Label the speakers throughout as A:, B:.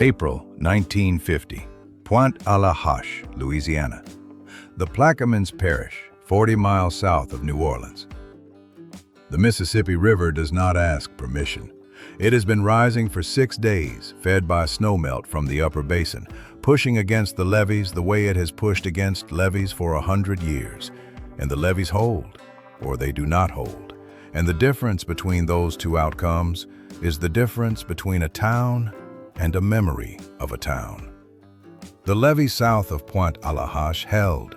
A: April 1950, Pointe-à-la-Hache, Louisiana. The Plaquemines Parish, 40 miles south of New Orleans. The Mississippi River does not ask permission. It has been rising for 6 days, fed by snowmelt from the upper basin, pushing against the levees the way it has pushed against levees for 100 years. And the levees hold, or they do not hold. And the difference between those two outcomes is the difference between a town and a memory of a town. The levee south of Pointe-à-la-Hache held.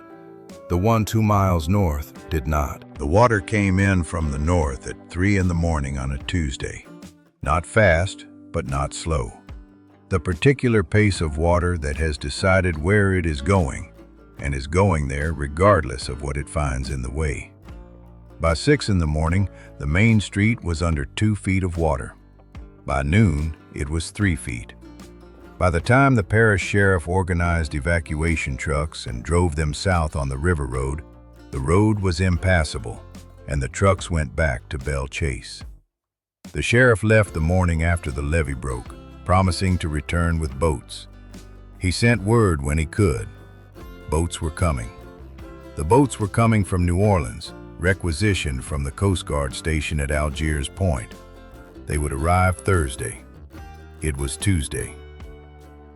A: The one 2 miles north did not. The water came in from the north at 3 in the morning on a Tuesday. Not fast, but not slow. The particular pace of water that has decided where it is going, and is going there regardless of what it finds in the way. By 6 in the morning, the main street was under 2 feet of water. By noon, it was 3 feet. By the time the parish sheriff organized evacuation trucks and drove them south on the river road, the road was impassable, and the trucks went back to Belle Chasse. The sheriff left the morning after the levee broke, promising to return with boats. He sent word when he could. Boats were coming. The boats were coming from New Orleans, requisitioned from the Coast Guard station at Algiers Point. They would arrive Thursday. It was Tuesday.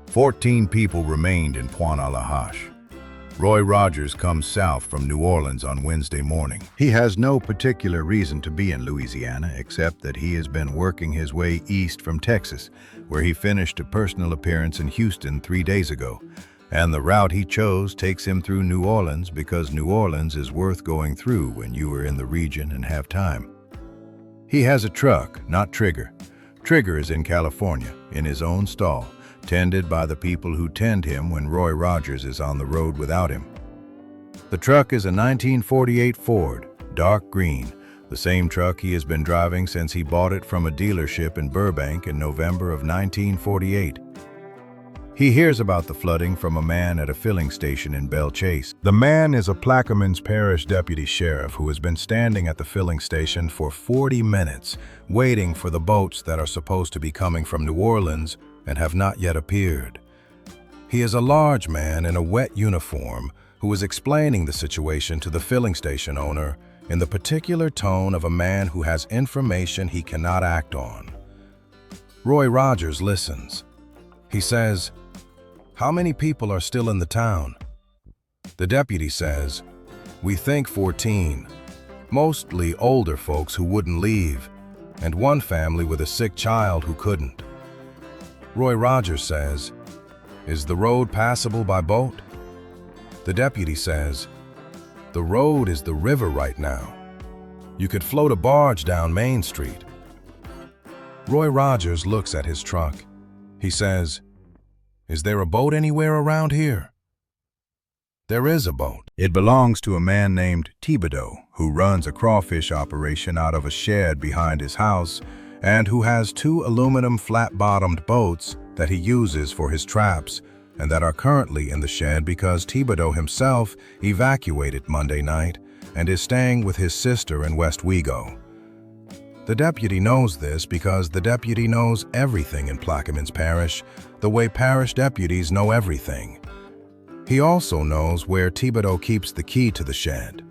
A: 14 people remained in Pointe-à-la-Hache. Roy Rogers comes south from New Orleans on Wednesday morning. He has no particular reason to be in Louisiana except that he has been working his way east from Texas, where he finished a personal appearance in Houston 3 days ago. And the route he chose takes him through New Orleans because New Orleans is worth going through when you are in the region and have time. He has a truck, not Trigger. Trigger is in California, in his own stall, tended by the people who tend him when Roy Rogers is on the road without him. The truck is a 1948 Ford, dark green, the same truck he has been driving since he bought it from a dealership in Burbank in November of 1948. He hears about the flooding from a man at a filling station in Belle Chasse. The man is a Plaquemines Parish deputy sheriff who has been standing at the filling station for 40 minutes, waiting for the boats that are supposed to be coming from New Orleans and have not yet appeared. He is a large man in a wet uniform who is explaining the situation to the filling station owner in the particular tone of a man who has information he cannot act on. Roy Rogers listens. He says, "How many people are still in the town?" The deputy says, "We think 14, mostly older folks who wouldn't leave, and one family with a sick child who couldn't." Roy Rogers says, "Is the road passable by boat?" The deputy says, "The road is the river right now. You could float a barge down Main Street." Roy Rogers looks at his truck. He says, "Is there a boat anywhere around here?" There is a boat. It belongs to a man named Thibodaux, who runs a crawfish operation out of a shed behind his house and who has 2 aluminum flat-bottomed boats that he uses for his traps and that are currently in the shed because Thibodaux himself evacuated Monday night and is staying with his sister in West Wego. The deputy knows this because the deputy knows everything in Plaquemines Parish, the way parish deputies know everything. He also knows where Thibodaux keeps the key to the shed.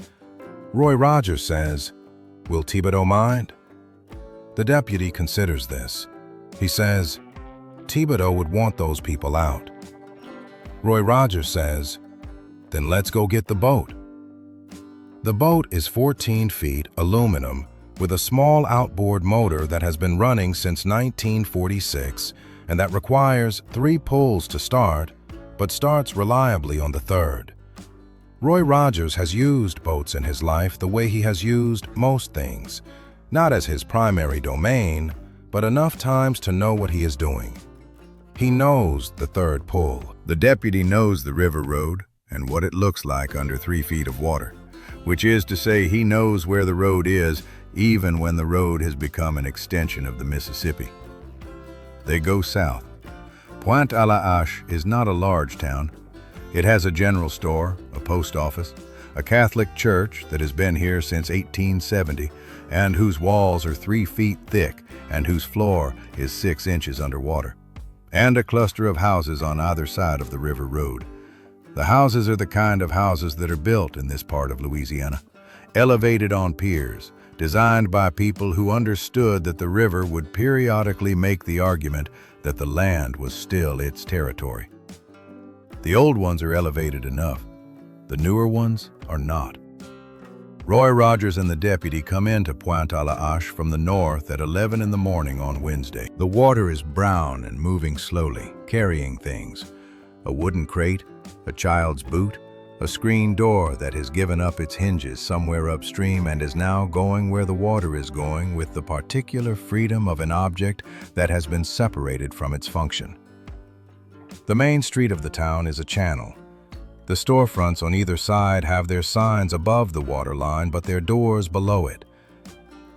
A: Roy Rogers says, "Will Thibodaux mind?" The deputy considers this. He says, "Thibodaux would want those people out." Roy Rogers says, "Then let's go get the boat." The boat is 14 feet, aluminum, with a small outboard motor that has been running since 1946 and that requires 3 pulls to start, but starts reliably on the 3rd. Roy Rogers has used boats in his life the way he has used most things, not as his primary domain, but enough times to know what he is doing. He knows the 3rd pull. The deputy knows the river road and what it looks like under 3 feet of water, which is to say he knows where the road is even when the road has become an extension of the Mississippi. They go south. Pointe-à-la-Hache is not a large town. It has a general store, a post office, a Catholic church that has been here since 1870 and whose walls are 3 feet thick and whose floor is 6 inches underwater. and a cluster of houses on either side of the river road. The houses are the kind of houses that are built in this part of Louisiana, elevated on piers, designed by people who understood that the river would periodically make the argument that the land was still its territory. The old ones are elevated enough. The newer ones are not. Roy Rogers and the deputy come into Pointe-à-la-Hache from the north at 11 in the morning on Wednesday. The water is brown and moving slowly, carrying things. A wooden crate, a child's boot, a screen door that has given up its hinges somewhere upstream and is now going where the water is going with the particular freedom of an object that has been separated from its function. The main street of the town is a channel. The storefronts on either side have their signs above the water line, but their doors below it.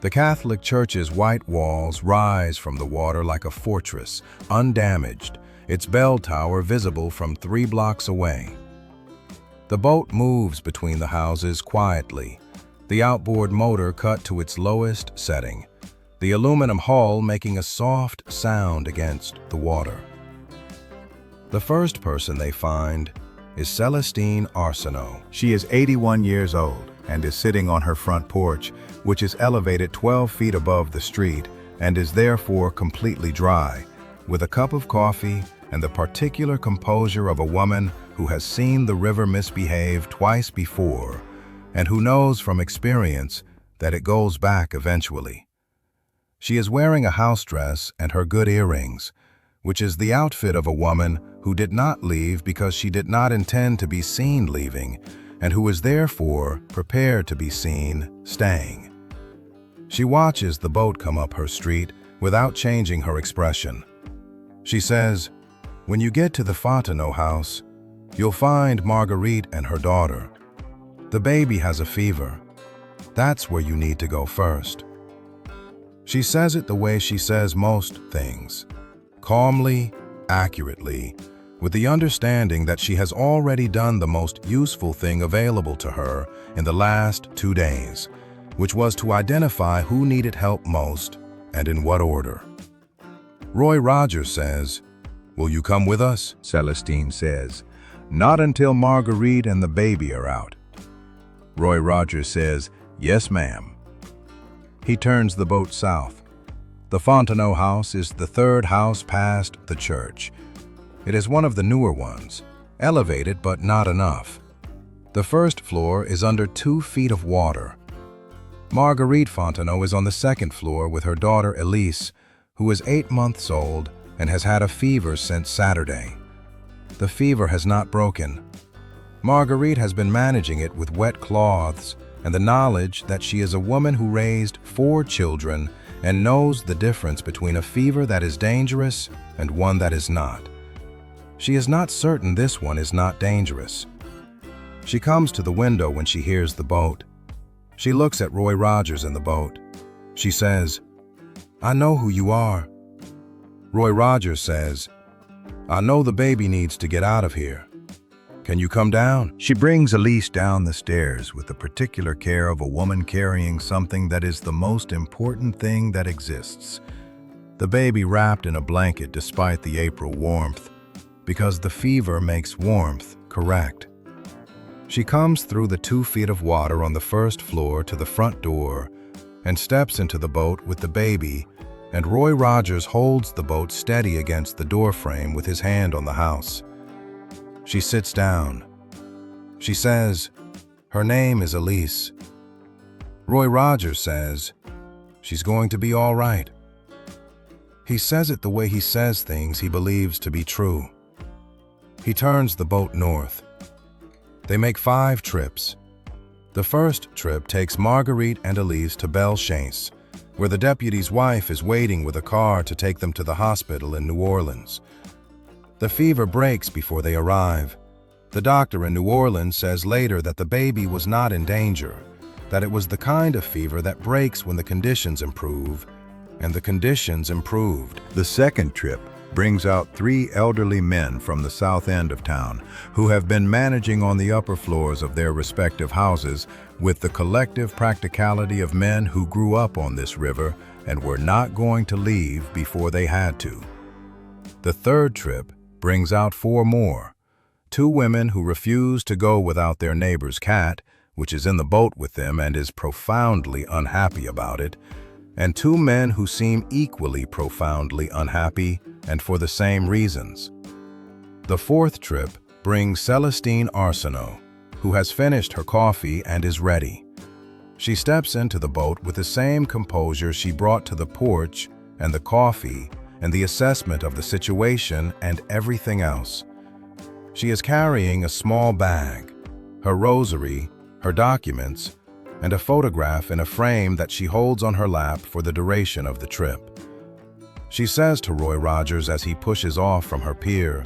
A: The Catholic Church's white walls rise from the water like a fortress, undamaged, its bell tower visible from 3 blocks away. The boat moves between the houses quietly, the outboard motor cut to its lowest setting, the aluminum hull making a soft sound against the water. The first person they find is Celestine Arceneaux. She is 81 years old and is sitting on her front porch, which is elevated 12 feet above the street and is therefore completely dry, with a cup of coffee and the particular composure of a woman who has seen the river misbehave twice before and who knows from experience that it goes back eventually. She is wearing a house dress and her good earrings, which is the outfit of a woman who did not leave because she did not intend to be seen leaving and who is therefore prepared to be seen staying. She watches the boat come up her street without changing her expression. She says, "When you get to the Fontenot house, you'll find Marguerite and her daughter. The baby has a fever. That's where you need to go first." She says it the way she says most things, calmly, accurately, with the understanding that she has already done the most useful thing available to her in the last 2 days, which was to identify who needed help most and in what order. Roy Rogers says, "Will you come with us?" Celestine says, "Not until Marguerite and the baby are out." Roy Rogers says, "Yes, ma'am." He turns the boat south. The Fontenot house is the 3rd house past the church. It is one of the newer ones, elevated but not enough. The first floor is under 2 feet of water. Marguerite Fontenot is on the 2nd floor with her daughter Elise, who is 8 months old and has had a fever since Saturday. The fever has not broken. Marguerite has been managing it with wet cloths and the knowledge that she is a woman who raised 4 children and knows the difference between a fever that is dangerous and one that is not. She is not certain this one is not dangerous. She comes to the window when she hears the boat. She looks at Roy Rogers in the boat. She says, "I know who you are." Roy Rogers says, "I know the baby needs to get out of here. Can you come down?" She brings Elise down the stairs with the particular care of a woman carrying something that is the most important thing that exists. The baby wrapped in a blanket despite the April warmth, because the fever makes warmth correct. She comes through the 2 feet of water on the 1st floor to the front door and steps into the boat with the baby, and Roy Rogers holds the boat steady against the door frame with his hand on the house. She sits down. She says, her name is Elise. Roy Rogers says, "She's going to be all right." He says it the way he says things he believes to be true. He turns the boat north. They make 5 trips. The first trip takes Marguerite and Elise to Belle Chasse, where the deputy's wife is waiting with a car to take them to the hospital in New Orleans. The fever breaks before they arrive. The doctor in New Orleans says later that the baby was not in danger, that it was the kind of fever that breaks when the conditions improve, and the conditions improved. The second trip brings out 3 elderly men from the south end of town who have been managing on the upper floors of their respective houses with the collective practicality of men who grew up on this river and were not going to leave before they had to. The third trip brings out 4 more. 2 women who refuse to go without their neighbor's cat, which is in the boat with them and is profoundly unhappy about it, and 2 men who seem equally profoundly unhappy and for the same reasons. The fourth trip brings Celestine Arceneaux, who has finished her coffee and is ready. She steps into the boat with the same composure she brought to the porch and the coffee and the assessment of the situation and everything else. She is carrying a small bag, her rosary, her documents, and a photograph in a frame that she holds on her lap for the duration of the trip. She says to Roy Rogers as he pushes off from her pier,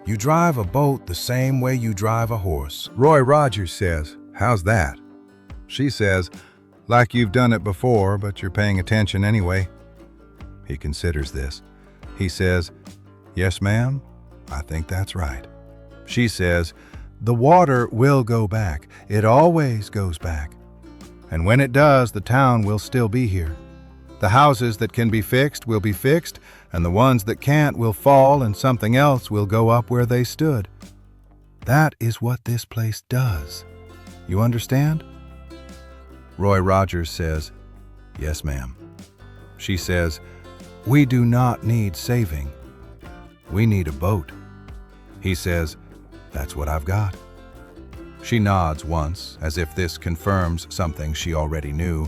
A: "You drive a boat the same way you drive a horse."
B: Roy Rogers says, "How's that?" She says, "Like you've done it before, but you're paying attention anyway." He considers this. He says, "Yes, ma'am, I think that's right." She says, "The water will go back. It always goes back. And when it does, the town will still be here. The houses that can be fixed will be fixed, and the ones that can't will fall, and something else will go up where they stood. That is what this place does. You understand?" Roy Rogers says, "Yes, ma'am." She says, "We do not need saving. We need a boat." He says, "That's what I've got." She nods once, as if this confirms something she already knew,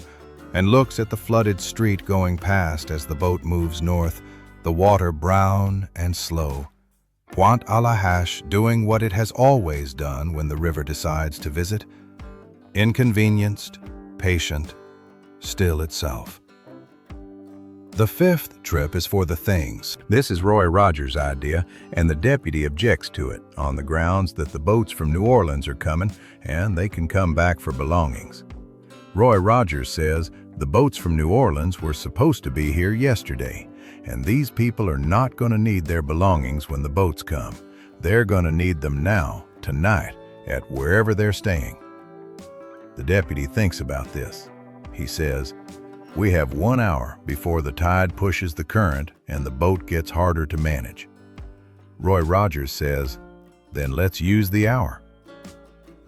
B: and looks at the flooded street going past as the boat moves north, the water brown and slow. Pointe-à-la-Hache doing what it has always done when the river decides to visit. Inconvenienced, patient, still itself. The fifth trip is for the things. This is Roy Rogers' idea, and the deputy objects to it on the grounds that the boats from New Orleans are coming and they can come back for belongings. Roy Rogers says the boats from New Orleans were supposed to be here yesterday, and these people are not going to need their belongings when the boats come. They're going to need them now, tonight, at wherever they're staying. The deputy thinks about this. He says, "We have 1 hour before the tide pushes the current and the boat gets harder to manage." Roy Rogers says, "Then let's use the hour."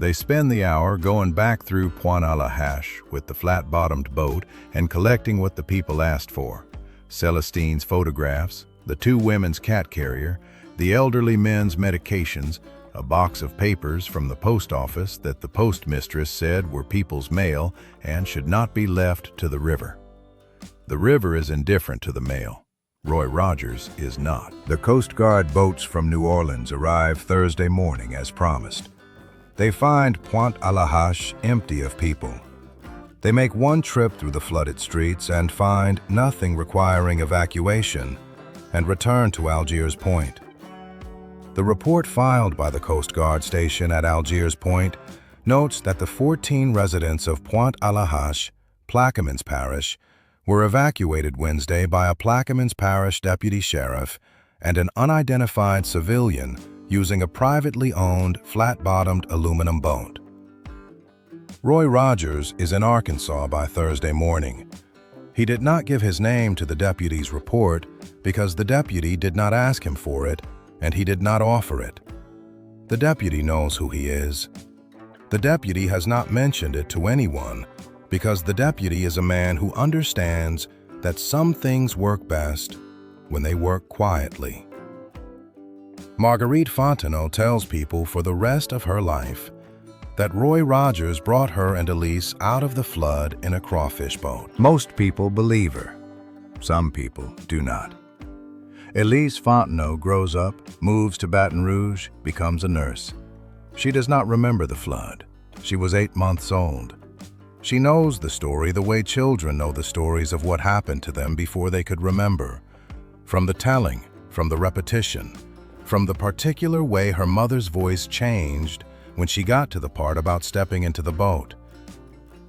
B: They spend the hour going back through Pointe-à-la-Hache with the flat-bottomed boat and collecting what the people asked for: Celestine's photographs, the 2 women's cat carrier, the elderly men's medications, a box of papers from the post office that the postmistress said were people's mail and should not be left to the river. The river is indifferent to the mail. Roy Rogers is not. The Coast Guard boats from New Orleans arrive Thursday morning as promised. They find Pointe-à-la-Hache empty of people. They make 1 trip through the flooded streets and find nothing requiring evacuation and return to Algiers Point. The report filed by the Coast Guard station at Algiers Point notes that the 14 residents of Pointe-à-la-Hache, Plaquemines Parish, were evacuated Wednesday by a Plaquemines Parish deputy sheriff and an unidentified civilian using a privately owned, flat-bottomed aluminum boat. Roy Rogers is in Arkansas by Thursday morning. He did not give his name to the deputy's report because the deputy did not ask him for it, and he did not offer it. The deputy knows who he is. The deputy has not mentioned it to anyone because the deputy is a man who understands that some things work best when they work quietly. Marguerite Fontenot tells people for the rest of her life that Roy Rogers brought her and Elise out of the flood in a crawfish boat. Most people believe her. Some people do not. Elise Fontenot grows up, moves to Baton Rouge, becomes a nurse. She does not remember the flood. She was 8 months old. She knows the story the way children know the stories of what happened to them before they could remember. From the telling, from the repetition, from the particular way her mother's voice changed when she got to the part about stepping into the boat.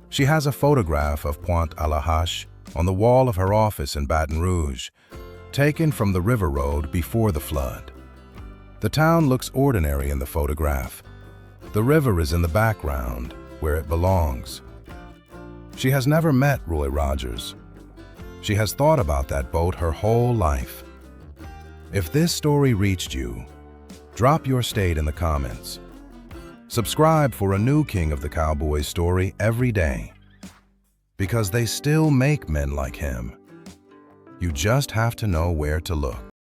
B: She has a photograph of Pointe-à-la-Hache on the wall of her office in Baton Rouge, taken from the river road before the flood. The town looks ordinary in the photograph. The river is in the background, where it belongs. She has never met Roy Rogers. She has thought about that boat her whole life.
C: If this story reached you, drop your state in the comments. Subscribe for a new King of the Cowboys story every day, because they still make men like him. You just have to know where to look.